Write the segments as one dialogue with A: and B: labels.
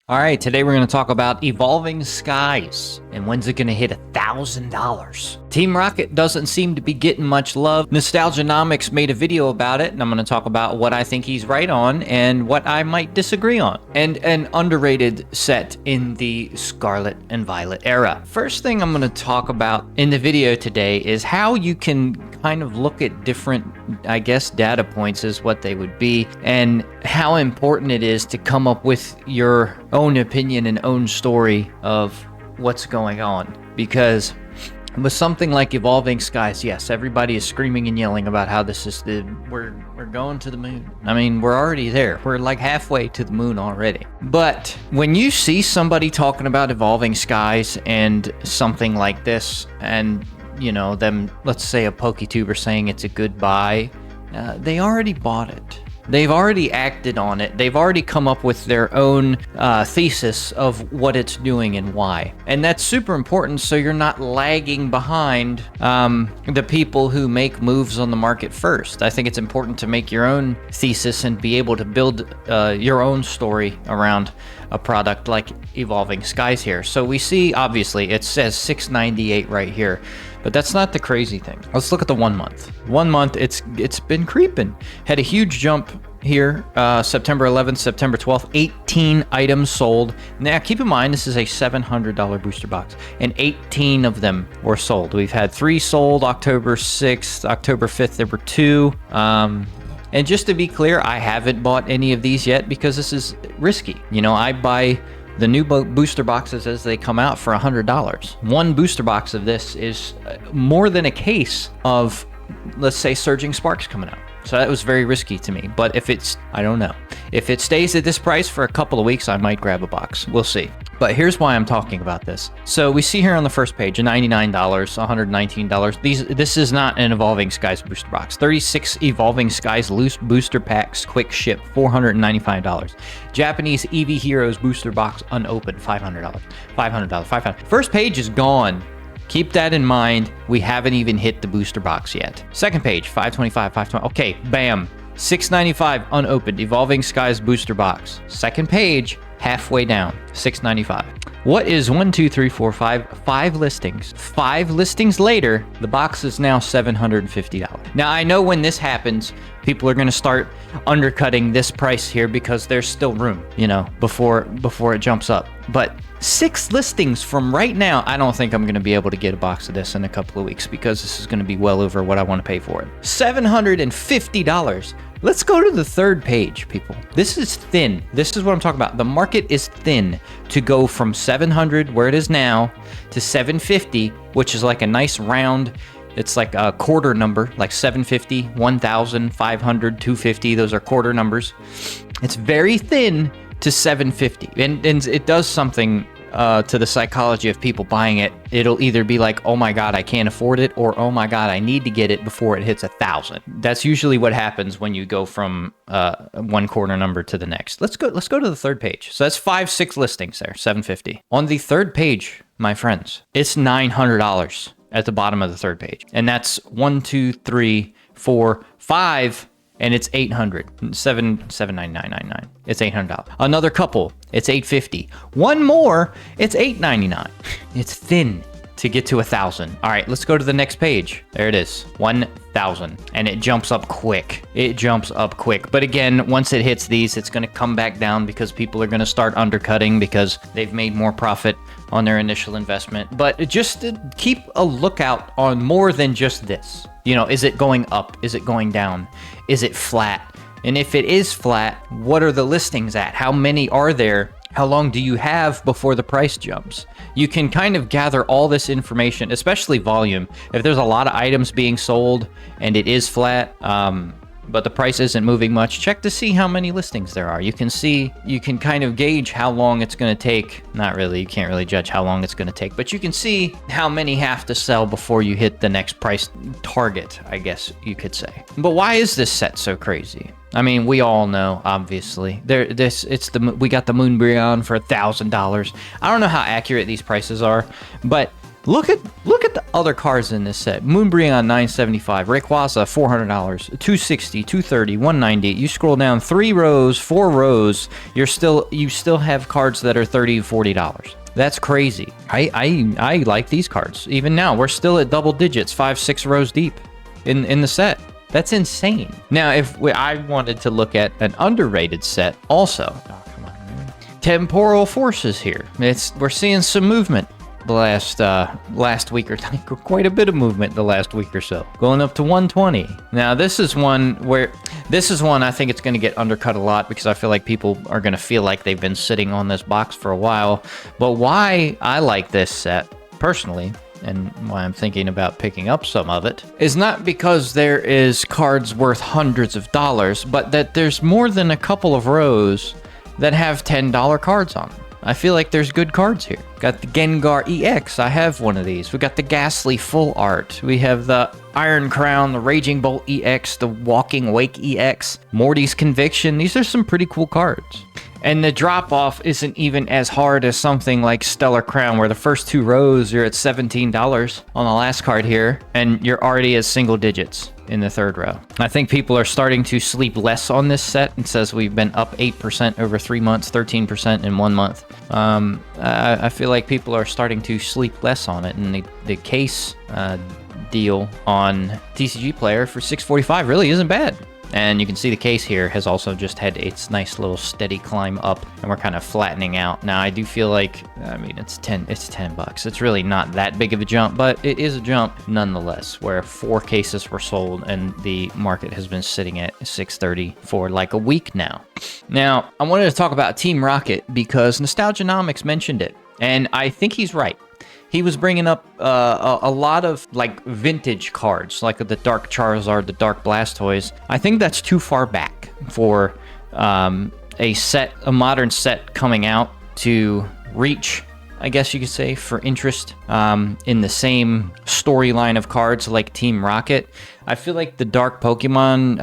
A: All right, today we're going to talk about Evolving Skies and when's it going to hit $1,000. Team Rocket doesn't seem to be getting much love. Nostalgia Nomics made a video about it, and I'm going to talk about what I think he's right on and what I might disagree on. And an underrated set in the Scarlet and Violet era. First thing I'm going to talk about in the video today is how you can kind of look at different, I guess, data points is what they would be, and how important it is to come up with your own opinion and own story of what's going on. Because with something like Evolving Skies, yes, everybody is screaming and yelling about how this is we're going to the moon. I mean, we're already there. We're like halfway to the moon already. But when you see somebody talking about Evolving Skies and something like this, and you know, them, let's say a PokeTuber saying it's a good buy, they already bought it. They've already acted on it. They've already come up with their own thesis of what it's doing and why. And that's super important so you're not lagging behind the people who make moves on the market first. I think it's important to make your own thesis and be able to build your own story around a product like Evolving Skies here. So we see, obviously, it says 698 right here. But that's not the crazy thing. Let's look at the 1 month. 1 month, it's been creeping. Had a huge jump here, September 11th, September 12th, 18 items sold. Now, keep in mind, this is a $700 booster box, and 18 of them were sold. We've had 3 sold, October 6th, October 5th, there were 2. And just to be clear, I haven't bought any of these yet because this is risky. You know, I buy the new booster boxes as they come out for $100. One booster box of this is more than a case of, let's say, Surging Sparks coming out. So that was very risky to me. But if it's, I don't know. If it stays at this price for a couple of weeks, I might grab a box. We'll see. But here's why I'm talking about this. So we see here on the first page, $99, $119. This is not an Evolving Skies booster box. 36 Evolving Skies loose booster packs, quick ship, $495. Japanese EV Heroes booster box unopened, $500. $500. First page is gone. Keep that in mind. We haven't even hit the booster box yet. Second page, $525, $520. Okay, bam. $695 unopened, Evolving Skies booster box. Second page, halfway down, $695. What is 1, 2, 3, 4, 5? 5 listings. 5 listings later, the box is now $750. Now, I know when this happens, people are going to start undercutting this price here because there's still room, you know, before it jumps up. But 6 listings from right now, I don't think I'm going to be able to get a box of this in a couple of weeks because this is going to be well over what I want to pay for it. $750. Let's go to the third page, people. This is thin. This is what I'm talking about. The market is thin to go from 700, where it is now, to 750, which is like a nice round. It's like a quarter number, like 750, 1,000, 500, 250. Those are quarter numbers. It's very thin to 750. And it does something to the psychology of people buying it. It'll either be like, oh my God, I can't afford it, or oh my God, I need to get it before it hits 1,000. That's usually what happens when you go from one quarter number to the next. Let's go to the third page. So that's 5, 6 listings there, 750. On the third page, my friends, it's $900 at the bottom of the third page. And that's 1, 2, 3, 4, 5. And it's $800, 799.99. It's $800. Another couple, it's $850. One more, it's $899. It's thin to get to 1,000. All right, let's go to the next page. There it is, 1,000, and it jumps up quick. It jumps up quick. But again, once it hits these, it's going to come back down because people are going to start undercutting because they've made more profit on their initial investment. But just to keep a lookout on more than just this. You know, is it going up? Is it going down? Is it flat? And if it is flat, what are the listings at? How many are there? How long do you have before the price jumps? You can kind of gather all this information, especially volume. If there's a lot of items being sold and it is flat, but the price isn't moving much, check to see how many listings there are. You can kind of gauge how long it's going to take. Not really, you can't really judge how long it's going to take, but you can see how many have to sell before you hit the next price target, I guess you could say. But why is this set so crazy? I mean, we all know, obviously. We got the Moonbreon for $1,000. I don't know how accurate these prices are, but Look at the other cards in this set. Moonbreon $975, Rayquaza $400, $260, $230, $190. You scroll down 3 rows, 4 rows, you still have cards that are $30, $40. That's crazy. I like these cards. Even now, we're still at double digits, 5, 6 rows deep in the set. That's insane. Now, I wanted to look at an underrated set also. Oh, come on, man. Temporal Forces here. We're seeing some movement the last week or quite a bit of movement the last week or so, going up to 120. Now this is one I think it's going to get undercut a lot because I feel like people are going to feel like they've been sitting on this box for a while. But why I like this set personally, and why I'm thinking about picking up some of it, is not because there is cards worth hundreds of dollars, but that there's more than a couple of rows that have $10 cards on them. I feel like there's good cards here. Got the Gengar EX. I have one of these. We got the Ghastly Full Art. We have the Iron Crown, the Raging Bolt EX, the Walking Wake EX, Morty's Conviction. These are some pretty cool cards. And the drop-off isn't even as hard as something like Stellar Crown, where the first 2 rows you're at $17 on the last card here, and you're already at single digits in the 3rd row. I think people are starting to sleep less on this set. It says we've been up 8% over 3 months, 13% in 1 month. I feel like people are starting to sleep less on it, and the case deal on TCG Player for $645 really isn't bad. And you can see the case here has also just had its nice little steady climb up, and we're kind of flattening out. Now, I do feel like, I mean, it's $10. It's really not that big of a jump, but it is a jump nonetheless, where 4 cases were sold and the market has been sitting at $630 for like a week now. Now, I wanted to talk about Team Rocket because Nostalgianomics mentioned it, and I think he's right. He was bringing up a lot of like vintage cards, like the Dark Charizard, the Dark Blastoise. I think that's too far back for a modern set coming out to reach, I guess you could say, for interest in the same storyline of cards like Team Rocket. I feel like the Dark Pokemon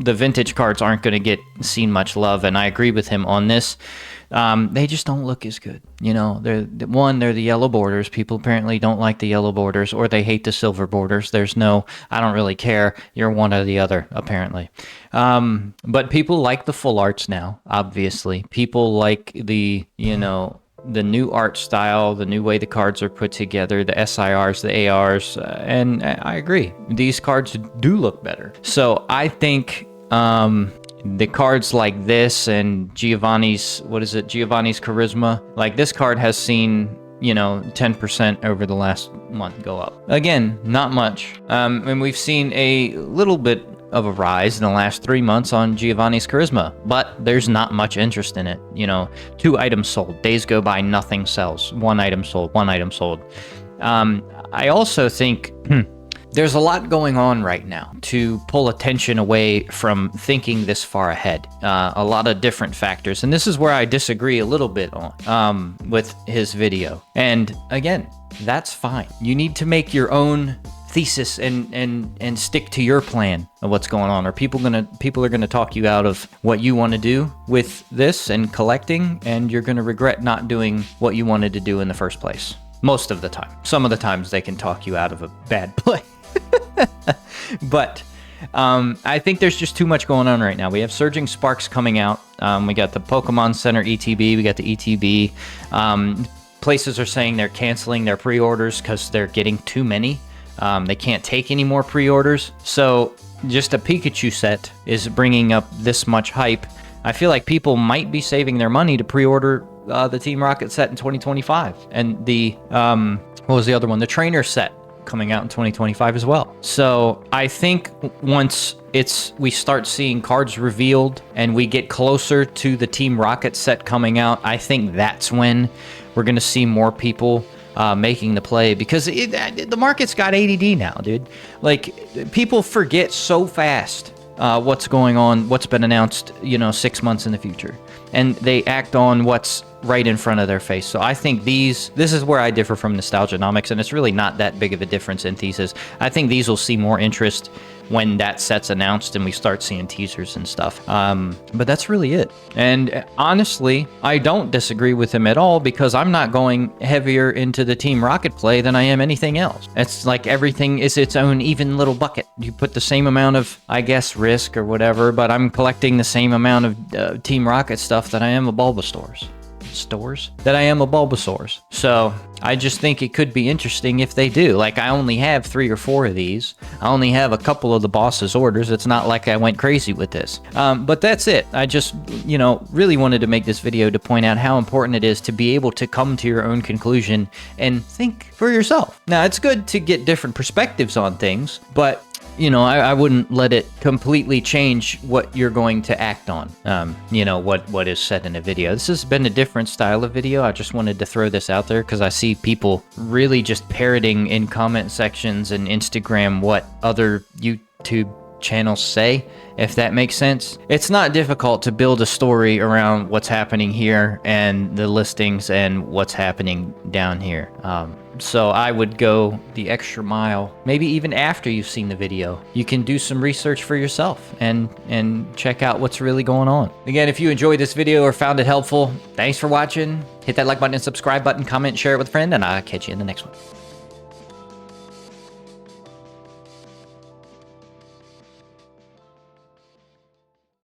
A: the vintage cards aren't gonna get seen much love, and I agree with him on this. They just don't look as good. You know, they're the yellow borders. People apparently don't like the yellow borders, or they hate the silver borders. I don't really care. You're one or the other, apparently. But people like the full arts now, obviously. People like the new art style, the new way the cards are put together, the SIRs, the ARs, and I agree. These cards do look better. So I think the cards like this and Giovanni's Charisma, like this card has seen, 10% over the last month go up. Again, not much. And we've seen a little bit of a rise in the last 3 months on Giovanni's Charisma, but there's not much interest in it. 2 items sold. Days go by, nothing sells. 1 item sold, 1 item sold. I also think there's a lot going on right now to pull attention away from thinking this far ahead. A lot of different factors, and this is where I disagree a little bit on with his video. And again, that's fine. You need to make your own thesis and stick to your plan of what's going on, or people are gonna talk you out of what you want to do with this and collecting, and you're gonna regret not doing what you wanted to do in the first place. Most of the time. Some of the times they can talk you out of a bad play. But I think there's just too much going on right now. We have Surging Sparks coming out. We got the Pokemon Center ETB. We got the ETB. Places are saying they're canceling their pre-orders because they're getting too many. They can't take any more pre-orders. So just a Pikachu set is bringing up this much hype. I feel like people might be saving their money to pre-order the Team Rocket set in 2025. And the, what was the other one? The Trainer set coming out in 2025 as well. So I think once we start seeing cards revealed and we get closer to the Team Rocket set coming out, I think that's when we're going to see more people making the play, because the market's got ADD now, dude. Like, people forget so fast what's going on, what's been announced, 6 months in the future, and they act on what's right in front of their face. So I think this is where I differ from Nostalgianomics, and it's really not that big of a difference in thesis. I think these will see more interest when that set's announced and we start seeing teasers and stuff. But that's really it. And honestly, I don't disagree with him at all, because I'm not going heavier into the Team Rocket play than I am anything else. It's like everything is its own even little bucket. You put the same amount of, I guess, risk or whatever, but I'm collecting the same amount of Team Rocket stuff that I am a Bulbasaur's. That I am a Bulbasaur's. So I just think it could be interesting if they do. Like, I only have 3 or 4 of these. I only have a couple of the boss's orders. It's not like I went crazy with this. But that's it. I just, you know, really wanted to make this video to point out how important it is to be able to come to your own conclusion and think for yourself. Now, it's good to get different perspectives on things, but you know, I wouldn't let it completely change what you're going to act on, you know, what is said in a video. This has been a different style of video. I just wanted to throw this out there because I see people really just parroting in comment sections and Instagram what other YouTube channels say, if that makes sense. It's not difficult to build a story around what's happening here and the listings and what's happening down here. So I would go the extra mile, maybe even after you've seen the video. You can do some research for yourself and check out what's really going on. Again, if you enjoyed this video or found it helpful, thanks for watching. Hit that like button and subscribe button, comment, share it with a friend, and I'll catch you in the next one.